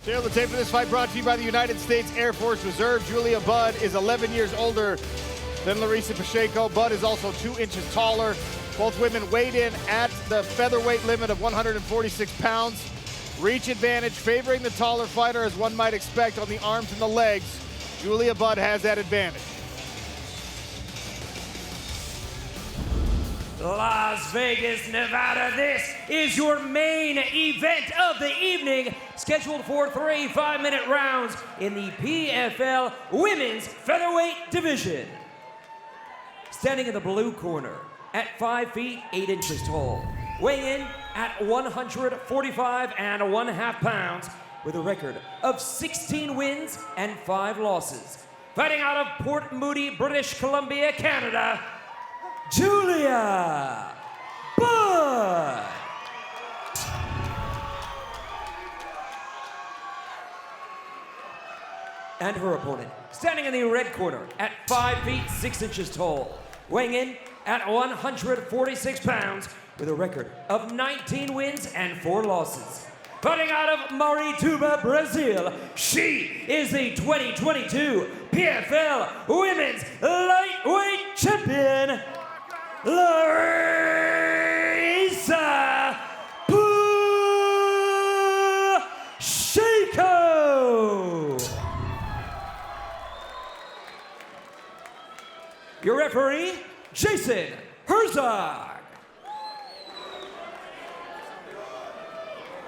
Tail the tape for this fight brought to you by the United States Air Force Reserve. Julia Budd is 11 years older than Larissa Pacheco. Budd is also 2 inches taller. Both women weighed in at the featherweight limit of 146 pounds. Reach advantage favoring the taller fighter, as one might expect, on the arms and the legs. Julia Budd has that advantage. Las Vegas, Nevada, this is your main event of the evening, scheduled for 3 5-minute rounds in the PFL Women's Featherweight Division. Standing in the blue corner at 5 feet 8 inches tall, weighing in at 145.5 pounds, with a record of 16 wins and 5 losses. Fighting out of Port Moody, British Columbia, Canada, Julia Budd. And her opponent, standing in the red corner at 5 feet 6 inches tall, weighing in at 146 pounds, with a record of 19 wins and 4 losses. Fighting out of Marituba, Brazil, she is the 2022 PFL Women's Lightweight Champion, Larissa Pacheco. Your referee, Jason Herzog.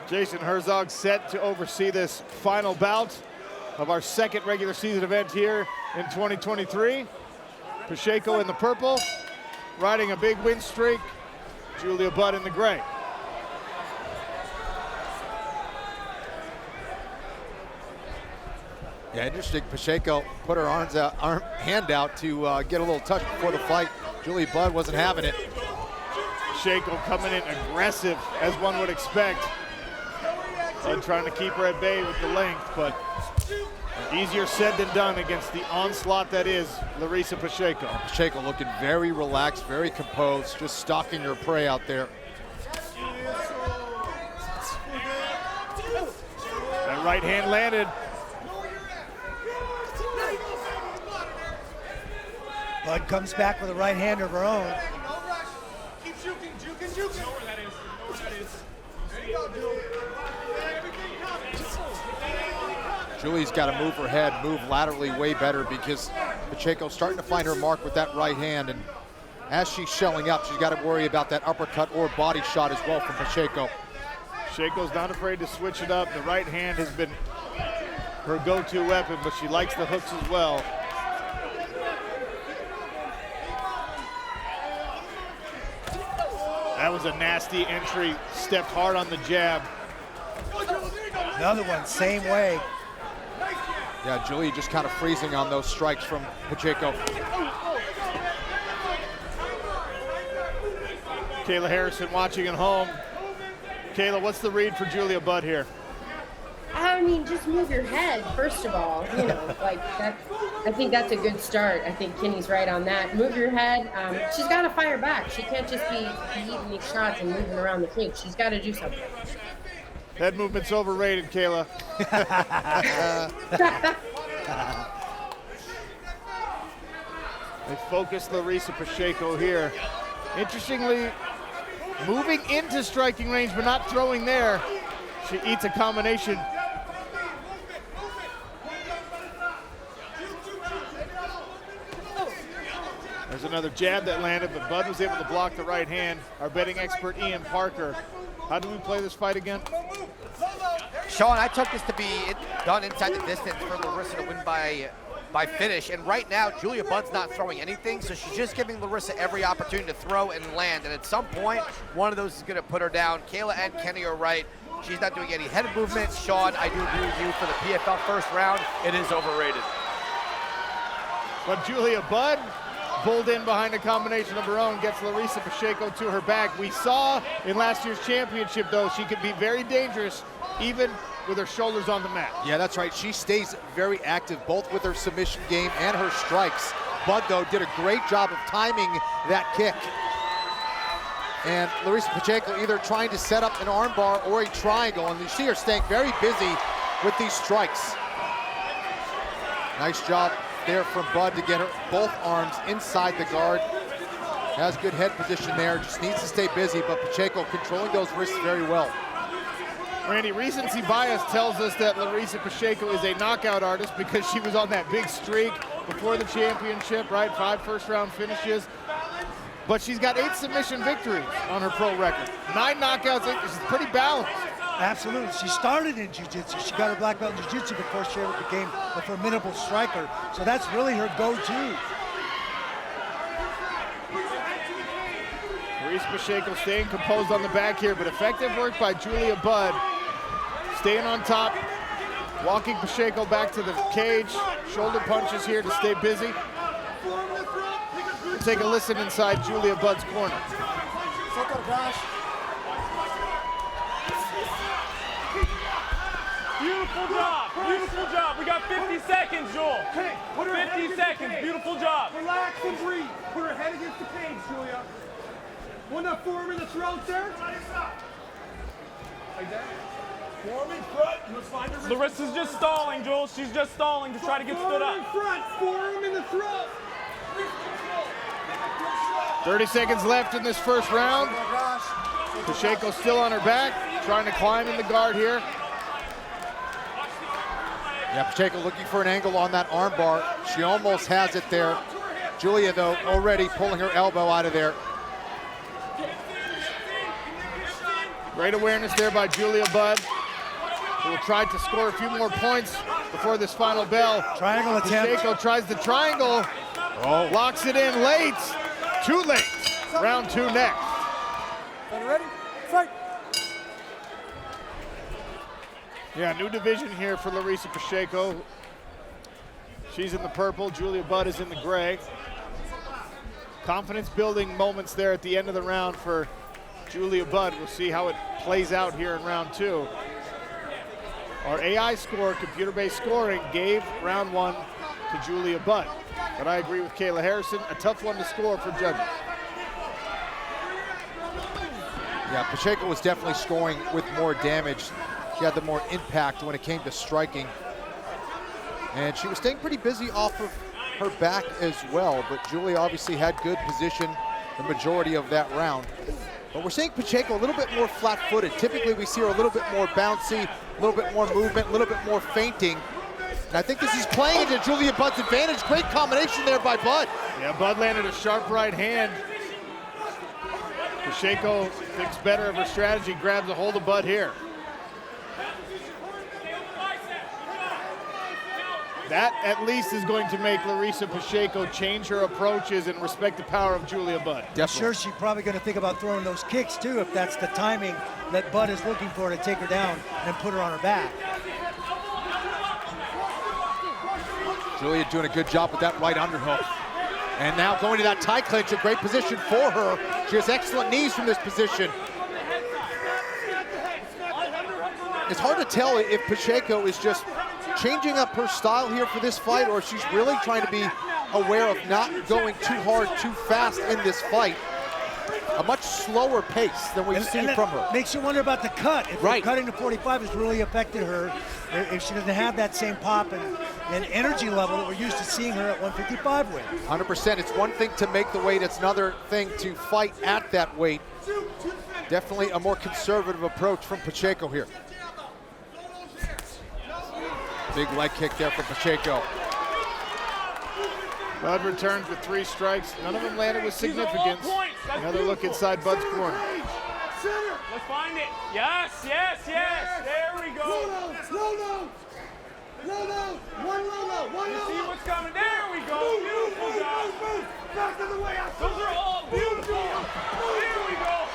Jason Herzog set to oversee this final bout of our second regular season event here in 2023. Pacheco in the purple, riding a big win streak. Julia Budd in the gray. Yeah, interesting. Pacheco put her hand out to get a little touch before the fight. Julia Budd wasn't having it. Pacheco coming in aggressive, as one would expect. Budd trying to keep her at bay with the length, but easier said than done against the onslaught that is Larissa Pacheco. Pacheco looking very relaxed, very composed, just stalking her prey out there. That right hand landed. Budd comes back with a right hand of her own. Keep juking. Know where that is. There you go, Julie. Julie's got to move her head, move laterally way better, because Pacheco's starting to find her mark with that right hand, and as she's shelling up, she's got to worry about that uppercut or body shot as well from Pacheco. Pacheco's not afraid to switch it up. The right hand has been her go-to weapon, but she likes the hooks as well. That was a nasty entry, stepped hard on the jab. Another one, same way. Yeah, Julie just kind of freezing on those strikes from Pacheco. Kayla Harrison watching at home. Kayla, what's the read for Julia Budd here? I mean, just move your head, first of all. You know, like that. I think that's a good start. I think Kenny's right on that. Move your head. She's got to fire back. She can't just be eating these shots and moving around the cage. She's got to do something. Head movement's overrated, Kayla. They focus Larissa Pacheco here. Interestingly, moving into striking range, but not throwing there. She eats a combination. There's another jab that landed, but Budd was able to block the right hand. Our betting expert, Ian Parker. How do we play this fight again? Sean, I took this to be done inside the distance for Larissa to win by finish. And right now, Julia Budd's not throwing anything, so she's just giving Larissa every opportunity to throw and land. And at some point, one of those is going to put her down. Kayla and Kenny are right. She's not doing any head movement. Sean, I do agree with you for the PFL first round. It is overrated. But Julia Budd pulled in behind a combination of her own, gets Larissa Pacheco to her back. We saw in last year's championship, though, she could be very dangerous, even with her shoulders on the mat. Yeah, that's right. She stays very active, both with her submission game and her strikes. Budd, though, did a great job of timing that kick. And Larissa Pacheco either trying to set up an armbar or a triangle, and you see her staying very busy with these strikes. Nice job there from Bud to get her both arms inside the guard. Has good head position there, just needs to stay busy, but Pacheco controlling those wrists very well. Randy, recency bias tells us that Larissa Pacheco is a knockout artist because she was on that big streak before the championship, right? 5 first-round finishes. But she's got 8 submission victories on her pro record. 9 knockouts, she's pretty balanced. Absolutely. She started in Jiu-Jitsu. She got her black belt in Jiu-Jitsu before she ever became a formidable striker. So that's really her go-to. Larissa Pacheco staying composed on the back here, but effective work by Julia Budd. Staying on top, walking Pacheco back to the cage. Shoulder punches here to stay busy. We'll take a listen inside Julia Budd's corner. Beautiful job. We got 50 seconds, Joel. Okay, 50 seconds, beautiful job. Relax and breathe. Put her head against the cage, Julia. Want that forearm in the throat there? Like that? Forearm in front. Let's find her. Larissa's just stalling, Joel. She's just stalling to try to get stood Forearm in up. front, forearm in the throat. 30 seconds left in this first round. Pacheco still on her back, trying to climb in the guard here. Yeah, Pacheco looking for an angle on that arm bar. She almost has it there. Julia, though, already pulling her elbow out of there. Great awareness there by Julia Budd, who will try to score a few more points before this final bell. Triangle attempt. Pacheco tries the triangle, locks it in late, too late. Round 2 next. Ready? Fight. Yeah, new division here for Larissa Pacheco. She's in the purple, Julia Budd is in the gray. Confidence building moments there at the end of the round for Julia Budd. We'll see how it plays out here in round 2. Our AI score, computer-based scoring, gave round 1 to Julia Budd. But I agree with Kayla Harrison, a tough one to score for judges. Yeah, Pacheco was definitely scoring with more damage. She had the more impact when it came to striking. And she was staying pretty busy off of her back as well, but Julia obviously had good position the majority of that round. But we're seeing Pacheco a little bit more flat-footed. Typically we see her a little bit more bouncy, a little bit more movement, a little bit more feinting. And I think this is playing into Julia Budd's advantage. Great combination there by Budd. Yeah, Budd landed a sharp right hand. Pacheco thinks better of her strategy, grabs a hold of Budd here. That at least is going to make Larissa Pacheco change her approaches and respect the power of Julia Budd. I'm sure she's probably going to think about throwing those kicks too, if that's the timing that Budd is looking for to take her down and put her on her back. Julia doing a good job with that right underhook. And now going to that tie clinch, a great position for her. She has excellent knees from this position. It's hard to tell if Pacheco is just changing up her style here for this fight, or if she's really trying to be aware of not going too hard, too fast in this fight. A much slower pace than we've seen from her. Makes you wonder about the cut. If right. Cutting to 45 has really affected her. If she doesn't have that same pop and energy level that we're used to seeing her at 155 with. 100%. It's one thing to make the weight. It's another thing to fight at that weight. Definitely a more conservative approach from Pacheco here. Big leg kick there for Pacheco. Budd returns with 3 strikes. None of them landed with significance. Another look inside Budd's corner. Let's find it. Yes, yes, yes. There we go. One low. You see what's coming? There we go. Beautiful job. Back to the way I Those are all beautiful. There we go.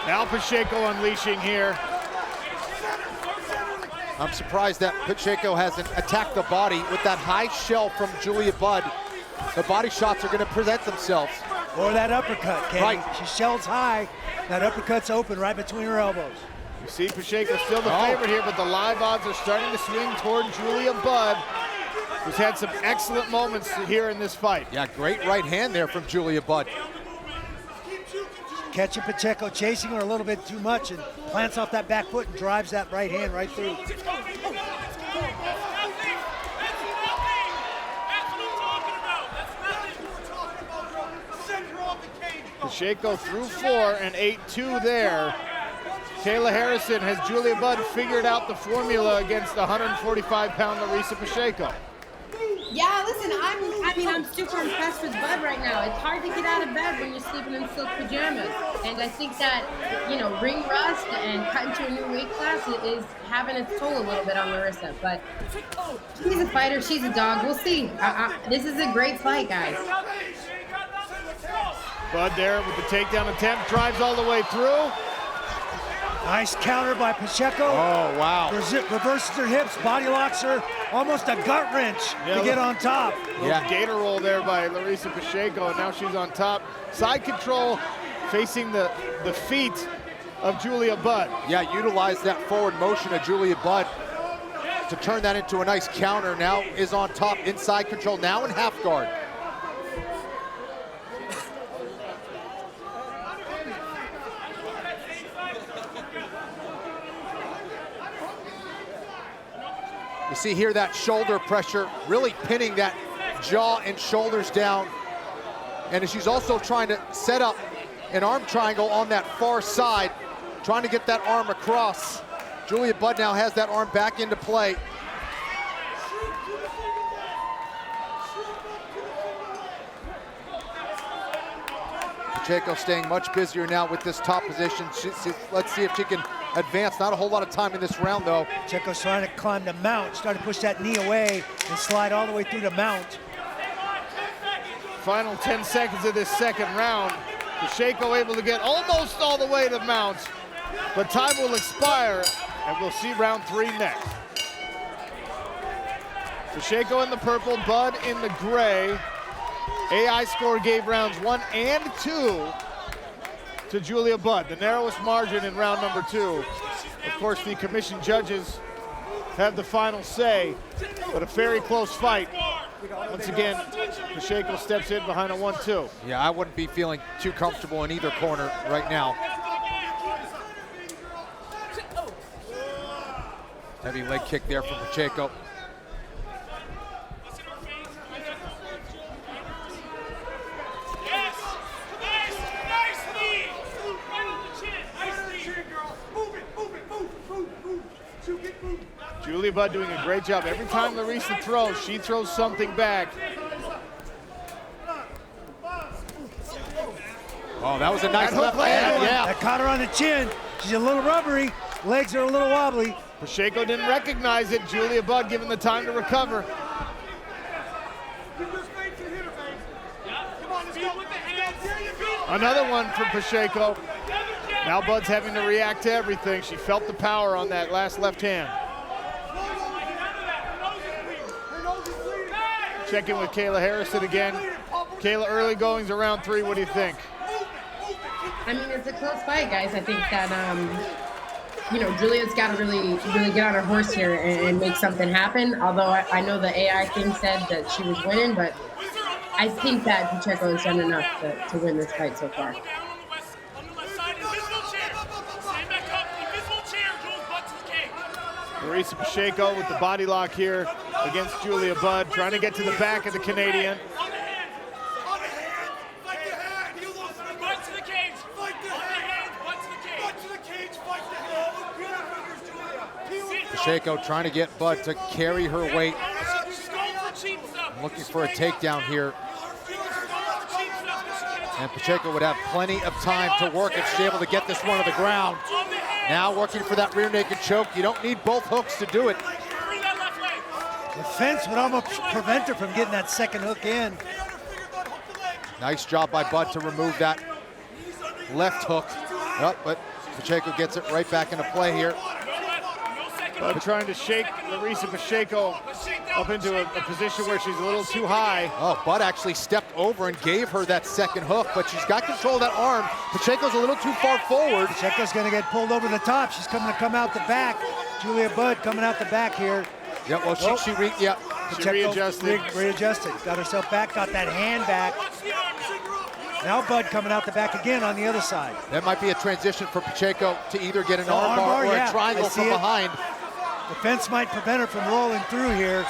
Now Pacheco unleashing here. I'm surprised that Pacheco hasn't attacked the body with that high shell from Julia Budd. The body shots are going to present themselves. Or that uppercut, Kenny. Right. She shells high. That uppercut's open right between her elbows. You see Pacheco still the favorite here, but the live odds are starting to swing toward Julia Budd, who's had some excellent moments here in this fight. Yeah, great right hand there from Julia Budd. Catching Pacheco, chasing her a little bit too much, and plants off that back foot and drives that right hand right through. Pacheco through 4 and 8-2 there. Kayla Harrison has Julia Budd figured out the formula against the 145-pound Larissa Pacheco. Yeah, listen, I'm super impressed with Bud right now. It's hard to get out of bed when you're sleeping in silk pajamas. And I think that, ring rust and cutting to a new weight class is having its toll a little bit on Larissa. But she's a fighter, she's a dog. We'll see. This is a great fight, guys. Bud there with the takedown attempt, drives all the way through. Nice counter by Pacheco. Oh, wow. Reverses her hips, body locks her, almost a gut wrench to get on top. Gator roll there by Larissa Pacheco, and now she's on top. Side control facing the feet of Julia Budd. Yeah, utilize that forward motion of Julia Budd to turn that into a nice counter. Now is on top, inside control, now in half guard. You see here that shoulder pressure, really pinning that jaw and shoulders down. And she's also trying to set up an arm triangle on that far side, trying to get that arm across. Julia Budd now has that arm back into play. Pacheco staying much busier now with this top position. Let's see if she can advance. Not a whole lot of time in this round, though. Pacheco's trying to climb the mount, starting to push that knee away and slide all the way through the mount. Final 10 seconds of this second round. Pacheco able to get almost all the way to the mount, but time will expire, and we'll see round 3 next. Pacheco in the purple, Budd in the gray. AI score gave rounds 1 and 2 to Julia Budd, the narrowest margin in round number 2. Of course, the commission judges have the final say, but a very close fight. Once again, Pacheco steps in behind a 1-2. Yeah, I wouldn't be feeling too comfortable in either corner right now. Heavy leg kick there from Pacheco. Julia Budd doing a great job. Every time Larissa throws, she throws something back. Oh, that was a nice left hand. Yeah. That caught her on the chin. She's a little rubbery. Legs are a little wobbly. Pacheco didn't recognize it. Julia Budd given the time to recover. Another one for Pacheco. Now Budd's having to react to everything. She felt the power on that last left hand. Check in with Kayla Harrison again. Kayla, early goings around 3. What do you think? I mean, it's a close fight, guys. I think that, Julia's got to really get on her horse here and make something happen. Although I know the AI thing said that she was winning, but I think that Pacheco has done enough to win this fight so far. Larissa Pacheco with the body lock here against Julia Budd, trying to get to the back of the Canadian. Pacheco trying to get Budd to carry her weight. Looking for a takedown here. And Pacheco would have plenty of time to work if she's able to get this one to the ground. Now working for that rear naked choke. You don't need both hooks to do it. The fence would almost prevent her from getting that second hook in. Nice job by Budd to remove that left hook. Oh, but Pacheco gets it right back into play here. Budd trying to shake Larissa Pacheco up into a position where she's a little too high. Oh, Budd actually stepped over and gave her that second hook, but she's got control of that arm. Pacheco's a little too far forward. Pacheco's gonna get pulled over the top. She's coming to come out the back. Julia Budd coming out the back here. Yeah, well, she readjusted. Readjusted, got herself back, got that hand back. Now Bud coming out the back again on the other side. That might be a transition for Pacheco to either get an armbar or a triangle from behind. The fence might prevent her from rolling through here.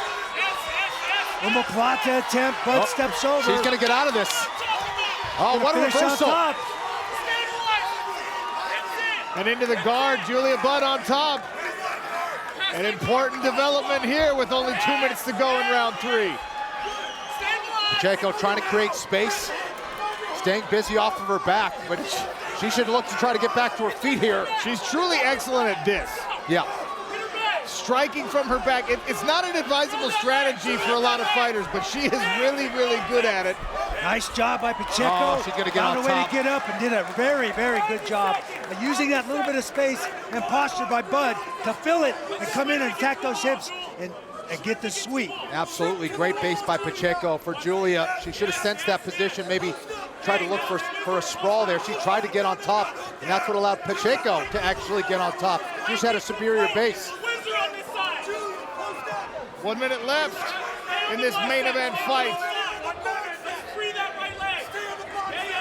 Omoplata attempt, Bud steps over. She's gonna get out of this. Oh, what a reversal. And into the guard, Julia Budd on top. An important development here with only 2 minutes to go in round 3. Pacheco trying to create space, staying busy off of her back, but she should look to try to get back to her feet here. She's truly excellent at this. Yeah. Striking from her back. It's not an advisable strategy for a lot of fighters, but she is really, really good at it. Nice job by Pacheco. Oh, she's gonna get on Found a way top. to get up and did a very, very good job of using that little bit of space and posture by Bud to fill it and come in and attack those hips and get the sweep. Absolutely great base by Pacheco for Julia. She should have sensed that position, maybe tried to look for a sprawl there. She tried to get on top, and that's what allowed Pacheco to actually get on top. She just had a superior base. 1 minute left in this main event fight.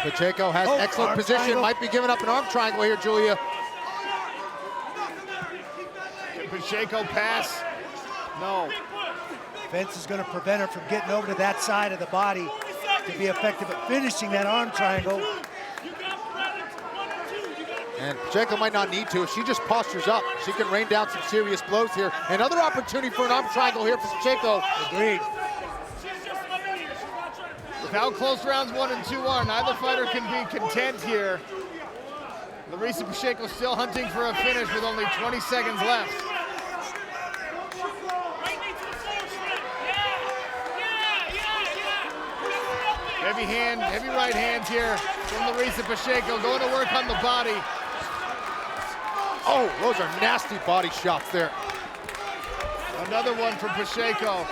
Pacheco has excellent arm position, triangle. might be giving up an arm triangle here, Julia. Can Pacheco pass? No. Fence is going to prevent her from getting over to that side of the body to be effective at finishing that arm triangle. And Pacheco might not need to. If she just postures up, she can rain down some serious blows here. Another opportunity for an arm triangle here for Pacheco. Agreed. With how close rounds 1 and 2 are, neither fighter can be content here. Larissa Pacheco still hunting for a finish with only 20 seconds left. Heavy right hands here from Larissa Pacheco, going to work on the body. Oh, those are nasty body shots there. Another one from Pacheco.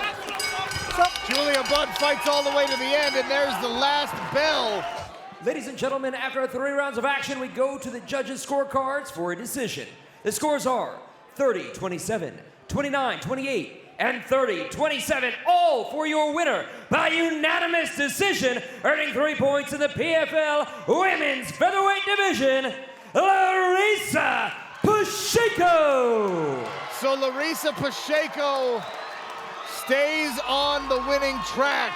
Julia Budd fights all the way to the end, and there's the last bell. Ladies and gentlemen, after 3 rounds of action, we go to the judges' scorecards for a decision. The scores are 30-27, 29-28, and 30-27, all for your winner by unanimous decision, earning 3 points in the PFL Women's Featherweight Division, Larissa Pacheco. So Larissa Pacheco stays on the winning track.